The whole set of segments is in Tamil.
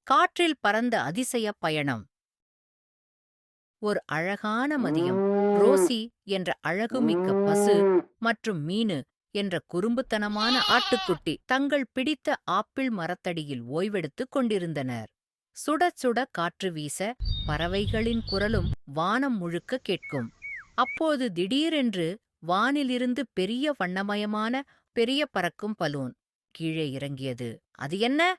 காற்றில் பறந்த அதிசய பயணம். ஒரு அழகான மதியம், ரோசி என்ற அழகுமிக்க பசு மற்றும் மீனு என்ற குறும்புத்தனமான ஆட்டுக்குட்டி தங்கள் பிடித்த ஆப்பிள் மரத்தடியில் ஓய்வெடுத்துக் கொண்டிருந்தனர். சுடச் சுட காற்று வீச, பறவைகளின் குரலும் வானம் முழுக்க கேட்கும். அப்போது திடீரென்று வானிலிருந்து பெரிய வண்ணமயமான பெரிய பறக்கும் பலூன் கீழே இறங்கியது. "அது என்ன?"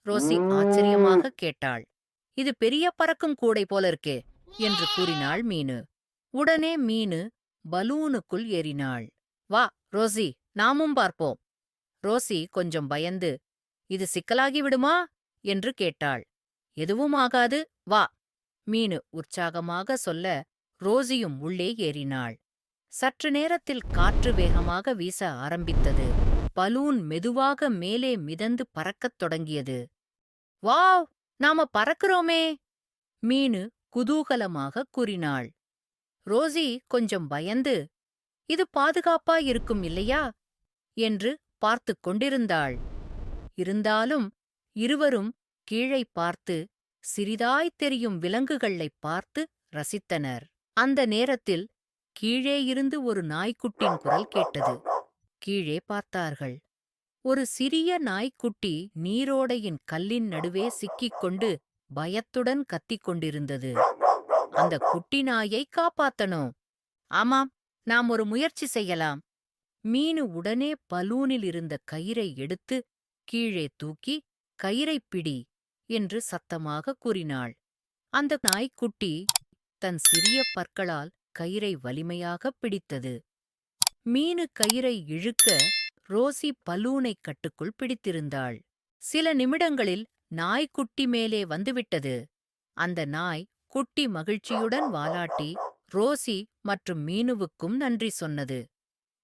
ரோசி ஆச்சரியமாகக் கேட்டாள். "இது பெரிய பறக்கும் கூடை போலிருக்கே" என்று கூறினாள் மீனு. உடனே மீனு பலூனுக்குள் ஏறினாள். "வா ரோசி, நாமும் பார்ப்போம்." ரோசி கொஞ்சம் பயந்து, "இது சிக்கலாகி விடுமா?" என்று கேட்டாள். "எதுவும் ஆகாது, வா." மீனு உற்சாகமாக சொல்ல, ரோசியும் உள்ளே ஏறினாள். சற்று நேரத்தில் காற்று வேகமாக வீச ஆரம்பித்தது. பலூன் மெதுவாக மேலே மிதந்து பறக்கத் தொடங்கியது. "வாவ், நாம பறக்கிறோமே!" மீனு குதூகலமாகக் கூறினாள். ரோசி கொஞ்சம் பயந்து, "இது பாதுகாப்பா இருக்கும் இல்லையா?" என்று பார்த்துக் கொண்டிருந்தாள். இருந்தாலும் இருவரும் கீழே பார்த்து சிறிதாய்த் தெரியும் விலங்குகளைப் பார்த்து ரசித்தனர். அந்த நேரத்தில் கீழே இருந்து ஒரு நாய்க்குட்டின் குரல் கேட்டது. கீழே பார்த்தார்கள். ஒரு சிறிய நாய்க்குட்டி நீரோடையின் கல்லின் நடுவே சிக்கிக்கொண்டு பயத்துடன் கத்திக் கொண்டிருந்தது. அந்த குட்டி நாயை காப்பாத்தணும். ஆமாம், நாம் ஒரு முயற்சி செய்யலாம். மீனு உடனே பலூனில் இருந்த கயிறை எடுத்து கீழே தூக்கி, "கயிறைப் பிடி" என்று சத்தமாக கூறினாள். அந்த நாய்க்குட்டி தன் சிறிய பற்களால் கயிறை வலிமையாகப் பிடித்தது. மீனு கயிறை இழுக்க, ரோசி பலூனைக் கட்டுக்குள் பிடித்திருந்தாள். சில நிமிடங்களில் நாய்க்குட்டி மேலே வந்துவிட்டது. அந்த நாய் குட்டி மகிழ்ச்சியுடன் வாலாட்டி ரோசி மற்றும் மீனுவுக்கும் நன்றி சொன்னது.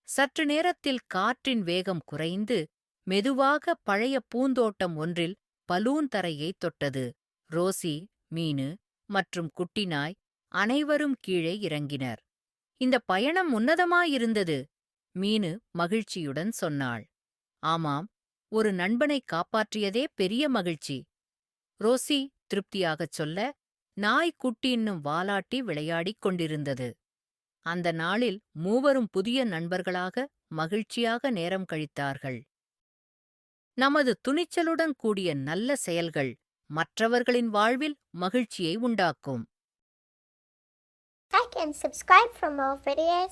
சற்று நேரத்தில் காற்றின் வேகம் குறைந்து மெதுவாக பழைய பூந்தோட்டம் ஒன்றில் பலூன் தரையைத் தொட்டது. ரோசி, மீனு மற்றும் குட்டி நாய் அனைவரும் கீழே இறங்கினர். "இந்த பயணம் உன்னதமாயிருந்தது," மீனு மகிழ்ச்சியுடன் சொன்னாள். "ஆமாம், ஒரு நண்பனைக் காப்பாற்றியதே பெரிய மகிழ்ச்சி," ரோசி திருப்தியாகச் சொல்ல, நாய்க்குட்டி இன்னும் வாலாட்டி விளையாடிக் கொண்டிருந்தது. அந்த நாளில் மூவரும் புதிய நண்பர்களாக மகிழ்ச்சியாக நேரம் கழித்தார்கள். நமது துணிச்சலுடன் கூடிய நல்ல செயல்கள் மற்றவர்களின் வாழ்வில் மகிழ்ச்சியை உண்டாக்கும். Like and subscribe for more videos.